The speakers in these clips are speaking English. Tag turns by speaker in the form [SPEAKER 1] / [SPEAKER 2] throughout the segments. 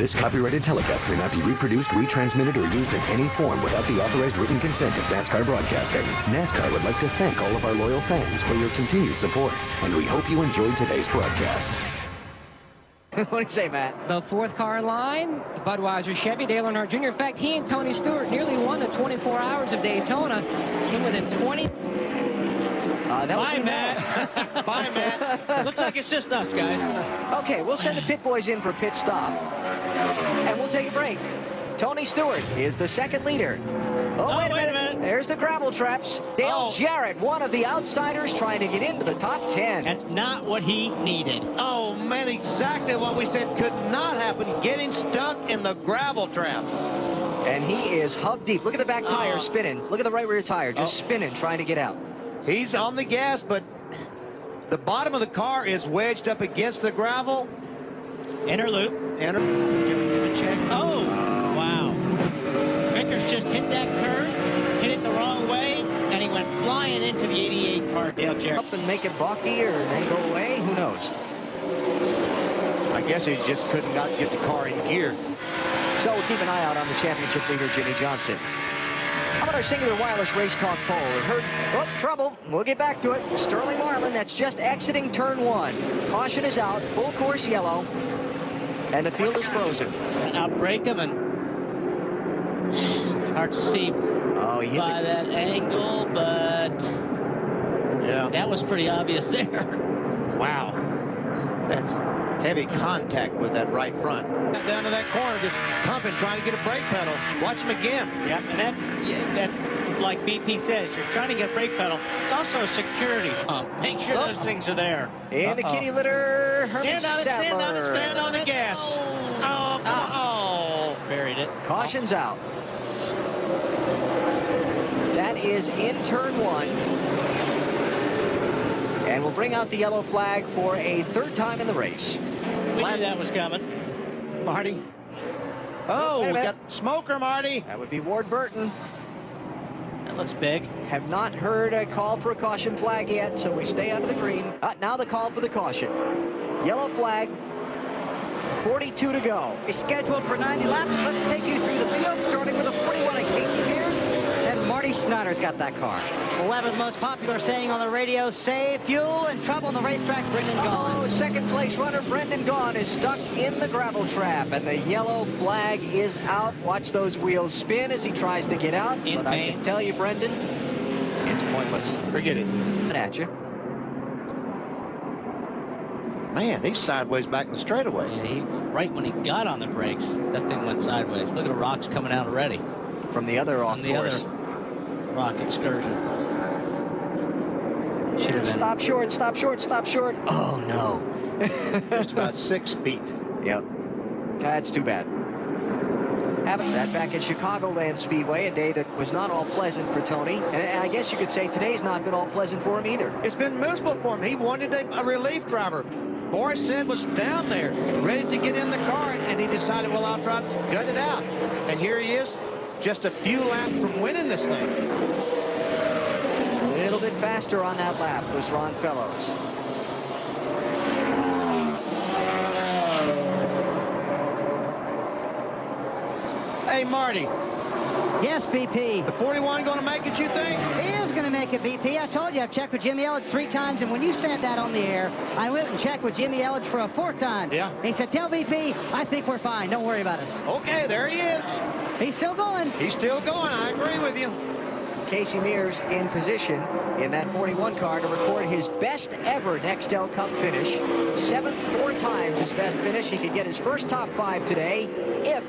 [SPEAKER 1] This copyrighted telecast may not be reproduced, retransmitted, or used in any form without the authorized written consent of NASCAR Broadcasting. NASCAR would like to thank all of our loyal fans for your continued support, and we hope you enjoyed today's broadcast.
[SPEAKER 2] What do you say, Matt?
[SPEAKER 3] The fourth car line, the Budweiser Chevy, Dale Earnhardt Jr. In fact, he and Tony Stewart nearly won the 24 Hours of Daytona. Came within 20.
[SPEAKER 4] Bye, Matt. Bye, Matt. Looks like it's just us, guys.
[SPEAKER 2] Okay, we'll send the pit boys in for a pit stop, and we'll take a break. Tony Stewart is the second leader. Oh, wait a minute. There's the gravel traps. Dale Jarrett, one of the outsiders trying to get into the top 10.
[SPEAKER 4] That's not what he needed.
[SPEAKER 5] Oh, man, exactly what we said could not happen. Getting stuck in the gravel trap.
[SPEAKER 2] And he is hub deep. Look at the back tire spinning. Look at the right rear tire just spinning, trying to get out.
[SPEAKER 5] He's on the gas, but the bottom of the car is wedged up against the gravel.
[SPEAKER 4] Inner loop.
[SPEAKER 5] Enter.
[SPEAKER 4] Give it a check. Oh, wow. Vickers just hit that curve, hit it the wrong way, and he went flying into the 88 car, Dale Jarrett.
[SPEAKER 2] Up and make it balky or then go away, who knows?
[SPEAKER 5] I guess he just couldn't get the car in gear.
[SPEAKER 2] So we'll keep an eye out on the championship leader, Jimmy Johnson. How about our singular wireless race talk poll? It heard, trouble. We'll get back to it. Sterling Marlin, that's just exiting turn 1. Caution is out, full course yellow, and the field is frozen.
[SPEAKER 4] Outbreak him, and hard to see by that angle, but yeah, that was pretty obvious there.
[SPEAKER 5] Wow. That's heavy contact with that right front. Down to that corner, just pumping, trying to get a brake pedal. Watch him again.
[SPEAKER 4] Yeah, and that, like BP says, you're trying to get brake pedal. It's also a security pump. Make sure those things are there.
[SPEAKER 2] In the kitty litter, Herman
[SPEAKER 4] Stand on the gas. Buried it.
[SPEAKER 2] Caution's out. That is in turn 1. And we'll bring out the yellow flag for a third time in the race.
[SPEAKER 4] We knew that was coming.
[SPEAKER 5] Marty. Oh, we got smoker, Marty.
[SPEAKER 2] That would be Ward Burton.
[SPEAKER 4] That looks big.
[SPEAKER 2] Have not heard a call for a caution flag yet, so we stay under the green. Now the call for the caution. Yellow flag. 42 to go.
[SPEAKER 6] It's scheduled for 90 laps. Let's take you through the field, starting with a 41 at Casey Mears. And Marty Snyder's got that car. 11th most popular saying on the radio, save fuel and trouble on the racetrack, Brendan Gaughan.
[SPEAKER 2] Second place runner Brendan Gaughan is stuck in the gravel trap, and the yellow flag is out. Watch those wheels spin as he tries to get out. But I can tell you, Brendan, it's pointless.
[SPEAKER 5] Forget it.
[SPEAKER 2] At you.
[SPEAKER 5] Man, he's sideways back in the straightaway.
[SPEAKER 4] Yeah, right when he got on the brakes, that thing went sideways. Look at the rocks coming out already.
[SPEAKER 2] From the other off course.
[SPEAKER 4] Rock excursion.
[SPEAKER 2] Stop short, stop short, stop short. Oh, no.
[SPEAKER 5] Just about 6 feet.
[SPEAKER 2] Yep. That's too bad. Having that back at Chicagoland Speedway, a day that was not all pleasant for Tony. And I guess you could say today's not been all pleasant for him either.
[SPEAKER 5] It's been miserable for him. He wanted a relief driver. Boris said was down there, ready to get in the car, and he decided, well, I'll try to gut it out. And here he is, just a few laps from winning this thing.
[SPEAKER 2] A little bit faster on that lap was Ron Fellows.
[SPEAKER 5] Hey, Marty.
[SPEAKER 6] Yes, BP.
[SPEAKER 5] The 41 going to make it, you think?
[SPEAKER 6] He is going to make it, BP. I told you I've checked with Jimmy Elledge 3 times, and when you said that on the air, I went and checked with Jimmy Elledge for a 4th time.
[SPEAKER 5] Yeah.
[SPEAKER 6] He said, tell BP, I think we're fine. Don't worry about us.
[SPEAKER 5] Okay, there he is.
[SPEAKER 6] He's still going.
[SPEAKER 5] He's still going. I agree with you.
[SPEAKER 2] Casey Mears in position in that 41 car to record his best ever Nextel Cup finish. 7th 4 times his best finish. He could get his first top 5 today if,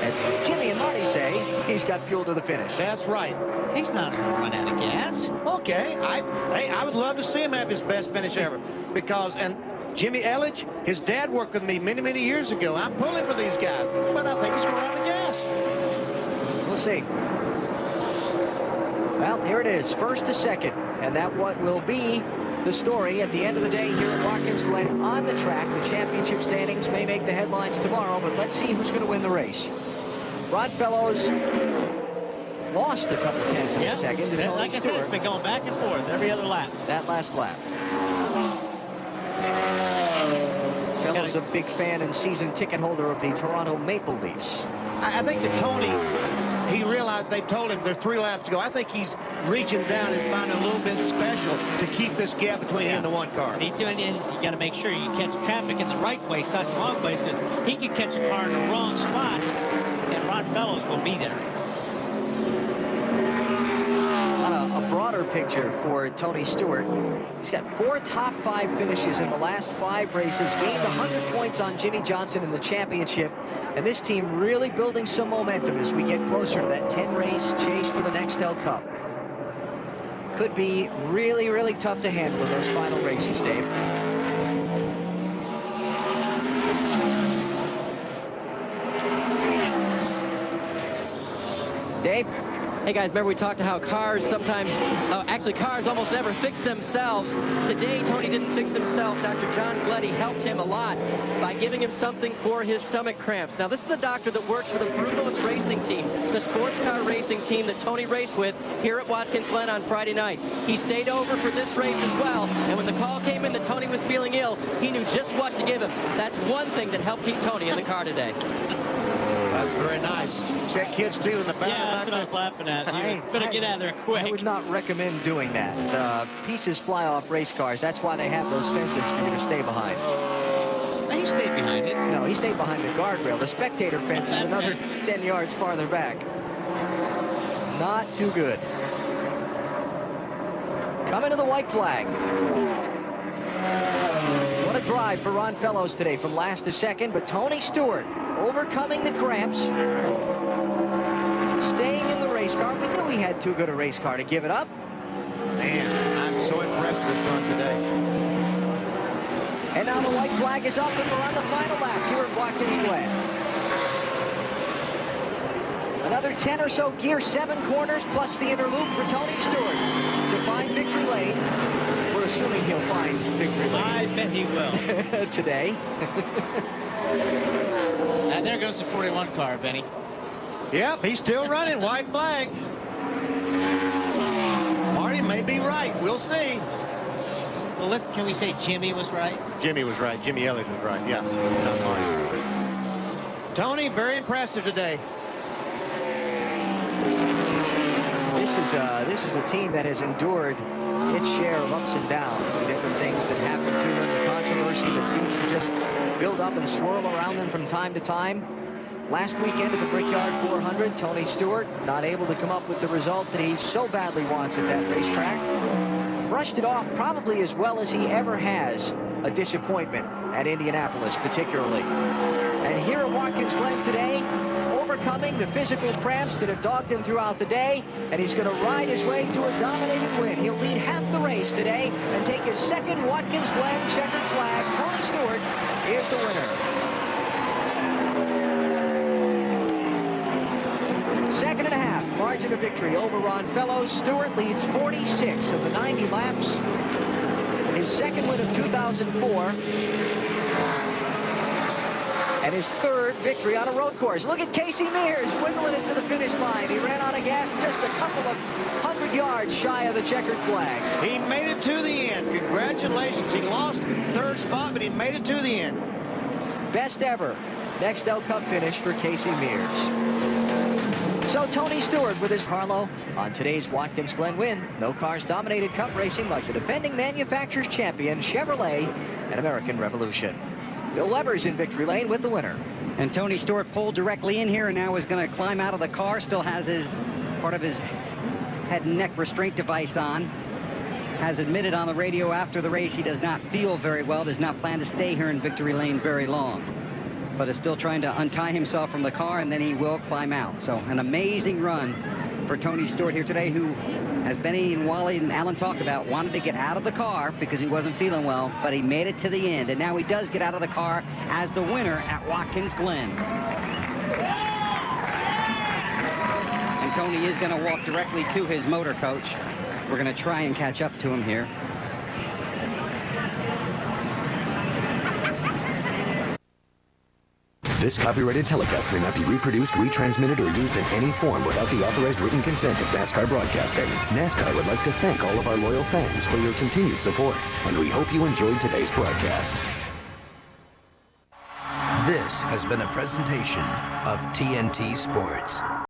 [SPEAKER 2] as Jimmy and Marty say, he's got fuel to the finish.
[SPEAKER 5] That's right.
[SPEAKER 4] He's not going to run out of gas.
[SPEAKER 5] Okay. I would love to see him have his best finish ever. Because, and Jimmy Elledge, his dad worked with me many, many years ago. I'm pulling for these guys. But I think he's going to run out of gas.
[SPEAKER 2] We'll see. Well, here it is, 1st to 2nd. And that what will be the story at the end of the day here at Watkins Glen on the track. The championship standings may make the headlines tomorrow, but let's see who's going to win the race. Rod Fellows lost a couple tenths in a second to Tony
[SPEAKER 4] Like I
[SPEAKER 2] Stewart.
[SPEAKER 4] said, it's been going back and forth every other lap.
[SPEAKER 2] That last lap. Fellows a big fan and season ticket holder of the Toronto Maple Leafs.
[SPEAKER 5] I think that Tony, he realized they told him there's 3 laps to go. I think he's reaching down and finding a little bit special to keep this gap between him and the 1 car.
[SPEAKER 4] He's doing it. You got to make sure you catch traffic in the right place, not the wrong place, because he could catch a car in the wrong spot, and Ron Fellows will be there.
[SPEAKER 2] A broader picture for Tony Stewart. He's got 4 top 5 finishes in the last 5 races, gained 100 points on Jimmy Johnson in the championship, and this team really building some momentum as we get closer to that 10-race chase for the Nextel Cup. Could be really, really tough to handle in those final races, Dave. Dave?
[SPEAKER 7] Hey guys, remember we talked about how cars sometimes, actually cars almost never fix themselves. Today, Tony didn't fix himself. Dr. John Glen helped him a lot by giving him something for his stomach cramps. Now, this is the doctor that works for the Brunos racing team, the sports car racing team that Tony raced with here at Watkins Glen on Friday night. He stayed over for this race as well, and when the call came in that Tony was feeling ill, he knew just what to give him. That's one thing that helped keep Tony in the car today.
[SPEAKER 5] That's very nice. That kid's stealing the back.
[SPEAKER 4] Yeah, that's what I was laughing at. You better get out of there quick.
[SPEAKER 2] I would not recommend doing that. Pieces fly off race cars. That's why they have those fences for you to stay behind.
[SPEAKER 4] He stayed behind it.
[SPEAKER 2] No, he stayed behind the guardrail. The spectator fence is another 10 yards farther back. Not too good. Coming to the white flag. What a drive for Ron Fellows today from last to second, but Tony Stewart overcoming the cramps, staying in the race car. We knew he had too good a race car to give it up.
[SPEAKER 5] Man, I'm so impressed with this run today.
[SPEAKER 2] And now the white flag is up, and we're on the final lap here at Watkins Glen. Another 10 or so gear, 7 corners, plus the interloop for Tony Stewart to find victory lane. We're assuming he'll find victory lane.
[SPEAKER 4] I bet he will.
[SPEAKER 2] Today.
[SPEAKER 4] And there goes the 41 car, Benny.
[SPEAKER 5] Yep, he's still running. White flag. Marty may be right. We'll see.
[SPEAKER 4] Well, can we say Jimmy was right?
[SPEAKER 5] Jimmy was right. Jimmy Elliott was right. Yeah, not Marty. Tony, very impressive today.
[SPEAKER 2] This is a team that has endured its share of ups and downs, the different things that happen to them, the controversy that seems to just build up and swirl around them from time to time. Last weekend at the Brickyard 400, Tony Stewart not able to come up with the result that he so badly wants at that racetrack. Brushed it off probably as well as he ever has. A disappointment at Indianapolis particularly. And here at Watkins Glen today, overcoming the physical cramps that have dogged him throughout the day, and he's going to ride his way to a dominating win. He'll lead half the race today and take his second Watkins Glen checkered flag. Tony Stewart is the winner. Second and a half margin of victory over Ron Fellows. Stewart leads 46 of the 90 laps. His second win of 2004. And his third victory on a road course. Look at Casey Mears wiggling it to the finish line. He ran out of gas just a couple of 100 yards shy of the checkered flag.
[SPEAKER 5] He made it to the end. Congratulations. He lost third spot, but he made it to the end.
[SPEAKER 2] Best ever Nextel Cup finish for Casey Mears. So Tony Stewart with his Harlow on today's Watkins Glen win. No cars dominated Cup racing like the defending manufacturers champion Chevrolet and American Revolution. Bill Weber's in victory lane with the winner.
[SPEAKER 6] And Tony Stewart pulled directly in here and now is going to climb out of the car. Still has part of his head and neck restraint device on. Has admitted on the radio after the race he does not feel very well, does not plan to stay here in victory lane very long, but is still trying to untie himself from the car, and then he will climb out. So an amazing run for Tony Stewart here today, who, as Benny and Wally and Alan talked about, wanted to get out of the car because he wasn't feeling well, but he made it to the end, and now he does get out of the car as the winner at Watkins Glen. And Tony is going to walk directly to his motor coach. We're going to try and catch up to him here.
[SPEAKER 1] This copyrighted telecast may not be reproduced, retransmitted, or used in any form without the authorized written consent of NASCAR Broadcasting. NASCAR would like to thank all of our loyal fans for your continued support, and we hope you enjoyed today's broadcast.
[SPEAKER 8] This has been a presentation of TNT Sports.